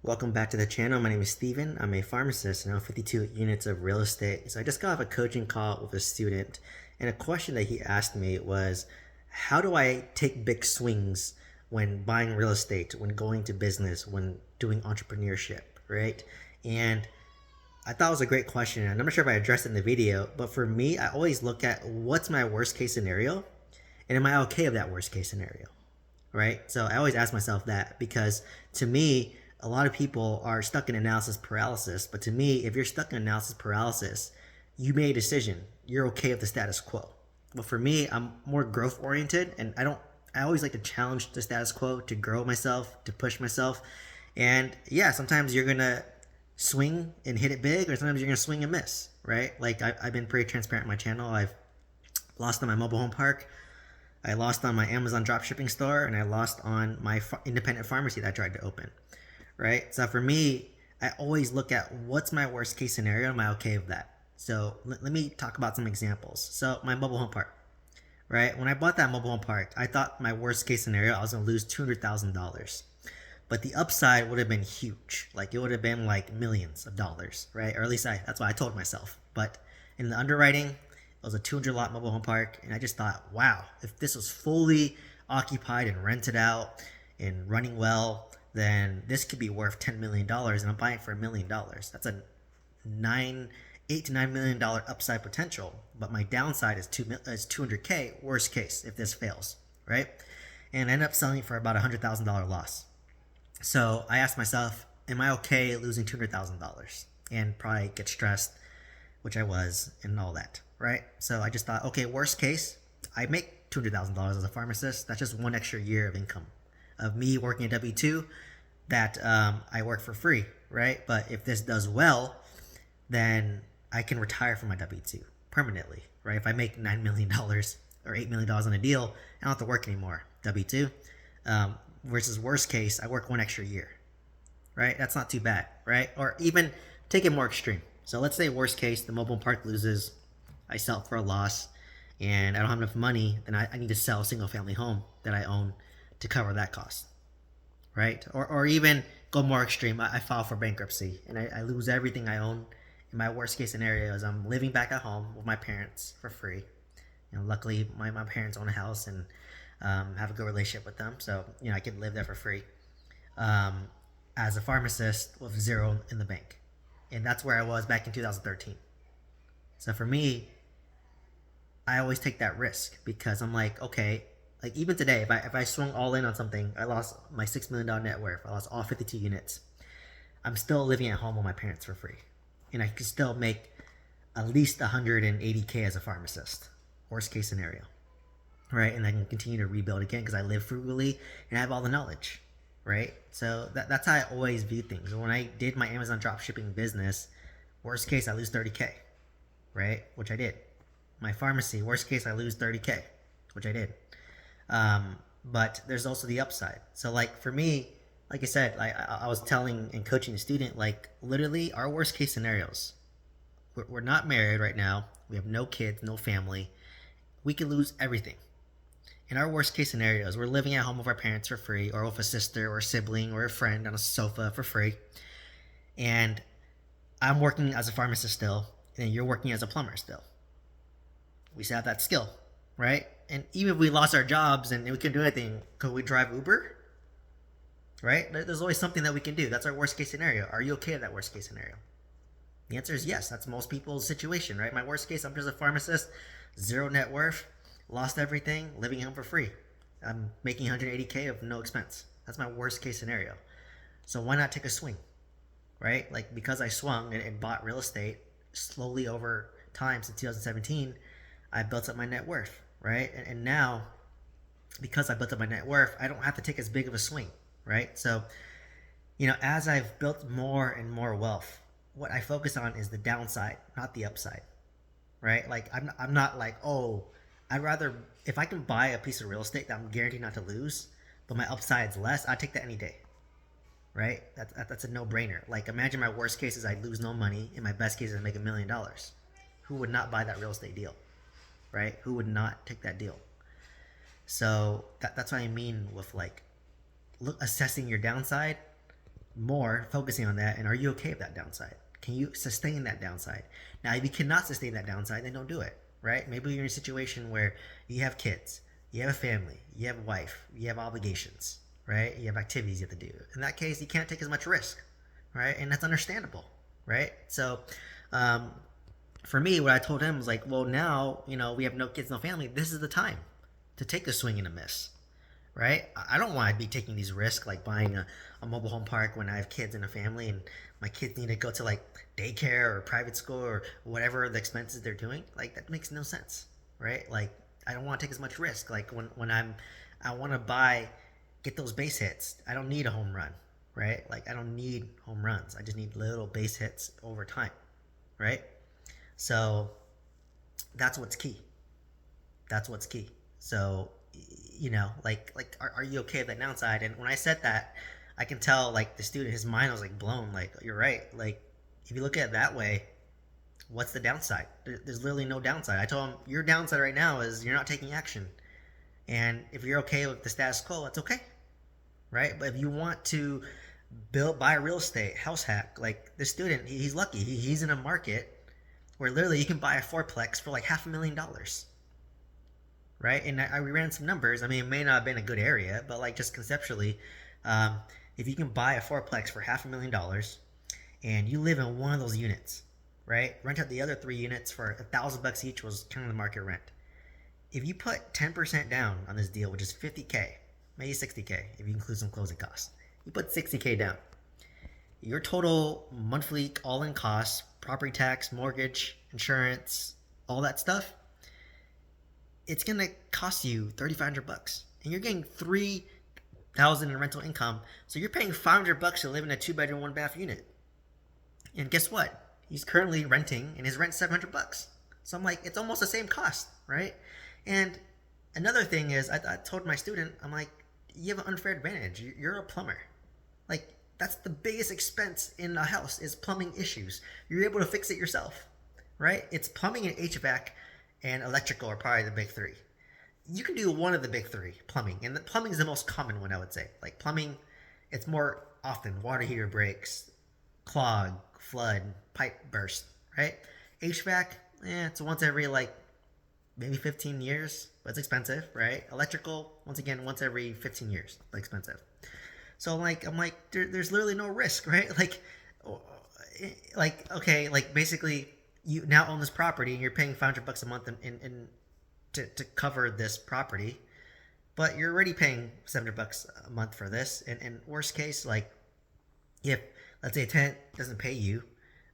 Welcome back to the channel. My name is Steven. I'm a pharmacist and I own 52 units of real estate. So I just got off a coaching call with a student, and a question that he asked me was, how do I take big swings when buying real estate, when going to business, when doing entrepreneurship, right? And I thought it was a great question. I'm not sure if I addressed it in the video, but for me, I always look at what's my worst case scenario and am I okay with that worst case scenario? Right? So I always ask myself that, because to me, a lot of people are stuck in analysis paralysis. But to me, if you're stuck in analysis paralysis, you made a decision. You're okay with the status quo. But for me, I'm more growth oriented, and I always like to challenge the status quo, to grow myself, to push myself. And yeah, sometimes you're going to swing and hit it big, or sometimes you're going to swing and miss, right? Like I've been pretty transparent on my channel. I've lost on my mobile home park. I lost on my Amazon dropshipping store, and I lost on my independent pharmacy that I tried to open, right? So for me, I always look at what's my worst case scenario. Am I okay with that? So let me talk about some examples. So my mobile home park, right? When I bought that mobile home park, I thought my worst case scenario, I was going to lose $200,000. But the upside would have been huge. Like it would have been like millions of dollars, right? Or at least that's what I told myself. But in the underwriting, it was a 200 lot mobile home park. And I just thought, wow, if this was fully occupied and rented out and running well, then this could be worth $10 million. And I'm buying it for $1 million. That's a $8 to $9 million upside potential. But my downside is 200K, worst case, if this fails, right? And I ended up selling it for about $100,000 loss. So I asked myself, am I okay losing $200,000? And probably get stressed, which I was, and all that, right? So I just thought, okay, worst case, I make $200,000 as a pharmacist. That's just one extra year of income of me working at W-2 that I work for free, right? But if this does well, then I can retire from my W-2 permanently, right? If I make $9 million or $8 million on a deal, I don't have to work anymore, W-2. Versus worst case, I work one extra year, right? That's not too bad, right? Or even take it more extreme. So let's say worst case, the mobile park loses, I sell it for a loss, and I don't have enough money, then I need to sell a single family home that I own to cover that cost, right? Or even go more extreme, I file for bankruptcy and I lose everything I own. In my worst case scenario is I'm living back at home with my parents for free. Luckily my parents own a house and have a good relationship with them, so I could live there for free as a pharmacist with zero in the bank. And that's where I was back in 2013. So for me, I always take that risk, because I'm like, okay, like even today, if I swung all in on something, I lost my $6 million net worth, I lost all 52 units, I'm still living at home with my parents for free, and I can still make at least 180K as a pharmacist, worst case scenario, right? And I can continue to rebuild again because I live frugally and I have all the knowledge, right? So that's how I always view things. When I did my Amazon dropshipping business, worst case I lose 30K, right? Which I did. My pharmacy, worst case I lose 30K, which I did. But there's also the upside. So like for me, like I said, I was telling and coaching a student, like literally our worst case scenarios, we're not married right now, we have no kids, no family, we could lose everything. In our worst case scenarios, we're living at home with our parents for free, or with a sister or a sibling or a friend on a sofa for free. And I'm working as a pharmacist still, and you're working as a plumber still. We still have that skill, right? And even if we lost our jobs and we couldn't do anything, could we drive Uber? Right? There's always something that we can do. That's our worst case scenario. Are you okay with that worst case scenario? The answer is yes. That's most people's situation, right? My worst case, I'm just a pharmacist, zero net worth, lost everything, living home for free. I'm making 180K of no expense. That's my worst case scenario. So why not take a swing, right? Like because I swung and bought real estate slowly over time since 2017, I built up my net worth, right? And now, because I built up my net worth, I don't have to take as big of a swing, right? So, as I've built more and more wealth, what I focus on is the downside, not the upside, right? Like I'm not like, oh, I'd rather, if I can buy a piece of real estate that I'm guaranteed not to lose, but my upside's less, I'd take that any day, right? That's a no-brainer. Like imagine my worst case is I lose no money, and my best case is I make $1 million. Who would not buy that real estate deal, right? Who would not take that deal? So that's what I mean with like assessing your downside, more focusing on that, and are you okay with that downside? Can you sustain that downside? Now, if you cannot sustain that downside, then don't do it, right? Maybe you're in a situation where you have kids, you have a family, you have a wife, you have obligations, right? You have activities you have to do. In that case, you can't take as much risk, right? And that's understandable, right? So, for me, what I told him was like, well, now, we have no kids, no family. This is the time to take a swing and a miss, right? I don't want to be taking these risks like buying a mobile home park when I have kids and a family and my kids need to go to like daycare or private school or whatever the expenses they're doing. Like that makes no sense, right? Like I don't want to take as much risk. Like when I want to get those base hits. I don't need a home run, right? Like I don't need home runs. I just need little base hits over time, right? So that's what's key. That's what's key. So are you okay with that downside? And when I said that, I can tell like the student, his mind was like blown. Like you're right. Like if you look at it that way, what's the downside? There's literally no downside. I told him your downside right now is you're not taking action. And if you're okay with the status quo, that's okay, right? But if you want to buy real estate, house hack, like the student, he's lucky. He's in a market where literally you can buy a fourplex for like $500,000, right? And we ran some numbers. I mean, it may not have been a good area, but like just conceptually, if you can buy a fourplex for $500,000 and you live in one of those units, right? Rent out the other 3 units for $1,000 each was kind of the market rent. If you put 10% down on this deal, which is $50K, maybe $60K if you include some closing costs, you put $60K down. Your total monthly all-in costs, property tax, mortgage, insurance, all that stuff, it's gonna cost you $3,500, and you're getting $3,000 in rental income. So you're paying $500 to live in a 2-bedroom, 1-bath unit. And guess what? He's currently renting, and his rent's $700. So I'm like, it's almost the same cost, right? And another thing is, I told my student, I'm like, you have an unfair advantage. You're a plumber. Like, that's the biggest expense in a house is plumbing issues. You're able to fix it yourself, right? It's plumbing and HVAC and electrical are probably the big 3. You can do one of the big 3, plumbing. And the plumbing is the most common one, I would say. Like plumbing, it's more often water heater breaks, clog, flood, pipe burst, right? HVAC, it's once every like maybe 15 years, but it's expensive, right? Electrical, once every 15 years, expensive. So I'm like, there's literally no risk, right? Okay, basically you now own this property and you're paying $500 a month to cover this property, but you're already paying $700 a month for this. And worst case, like if let's say a tenant doesn't pay you,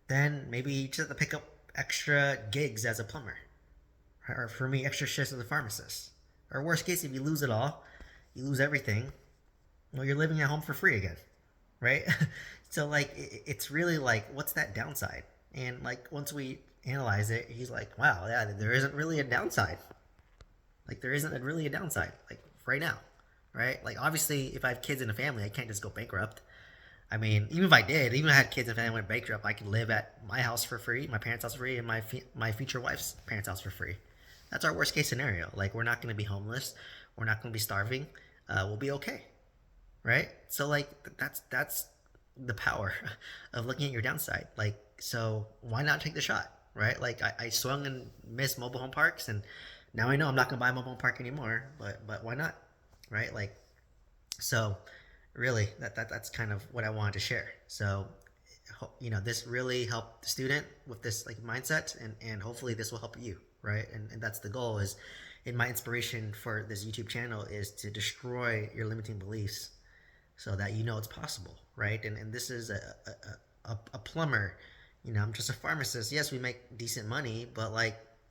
then maybe you just have to pick up extra gigs as a plumber, or for me, extra shifts as a pharmacist. Or worst case, if you lose it all, you lose everything. Well, you're living at home for free again, right? So it's really like, what's that downside? And once we analyze it, he's like, wow, yeah, there isn't really a downside. There isn't really a downside, right now, right? Obviously, if I have kids and a family, I can't just go bankrupt. I mean, even if I did, even if I had kids and a family went bankrupt, I could live at my house for free, my parents' house for free, and my future wife's parents' house for free. That's our worst case scenario. We're not going to be homeless. We're not going to be starving. We'll be okay, right? So that's the power of looking at your downside. So why not take the shot, right? I swung and missed mobile home parks, and now I know I'm not gonna buy a mobile home park anymore. But why not, right? So really that's kind of what I wanted to share. So this really helped the student with this mindset, and hopefully this will help you, right? And that's the goal. Is in my inspiration for this YouTube channel is to destroy your limiting beliefs so that it's possible, right? And this is a plumber. I'm just a pharmacist. Yes, we make decent money, but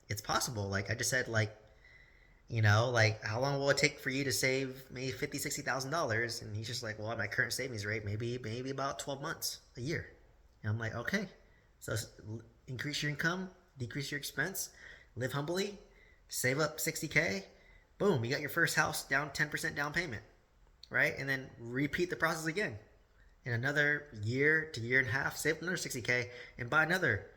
it's possible. I just said, how long will it take for you to save maybe $50,000-$60,000? And he's just like, well, at my current savings rate, maybe about 12 months, a year. And I'm like, okay, so increase your income, decrease your expense, live humbly, save up $60K, boom, you got your first house down 10% down payment, right? And then repeat the process again. In another year to year and a half, save another $60K and buy another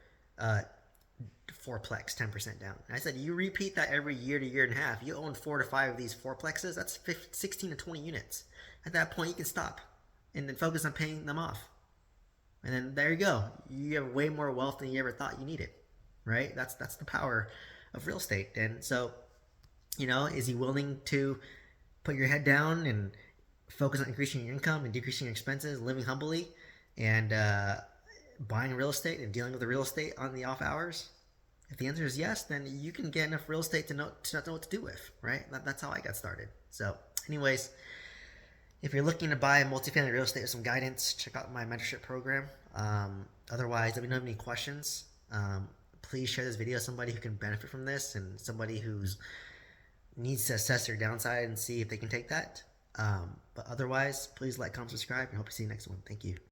fourplex, 10% down. And I said, you repeat that every year to year and a half. You own 4 to 5 of these fourplexes. That's 16 to 20 units. At that point, you can stop. and then focus on paying them off. And then there you go. You have way more wealth than you ever thought you needed, right? That's the power of real estate. And so, is he willing to put your head down and focus on increasing your income and decreasing your expenses, living humbly, and buying real estate and dealing with the real estate on the off hours? If the answer is yes, then you can get enough real estate to not know what to do with, right? That's how I got started. So, anyways, if you're looking to buy multifamily real estate with some guidance, check out my mentorship program. Otherwise, let me know if you have any questions. Please share this video with somebody who can benefit from this and somebody who's needs to assess their downside and see if they can take that. But otherwise, please like, comment, subscribe, and hope to see you next one. Thank you.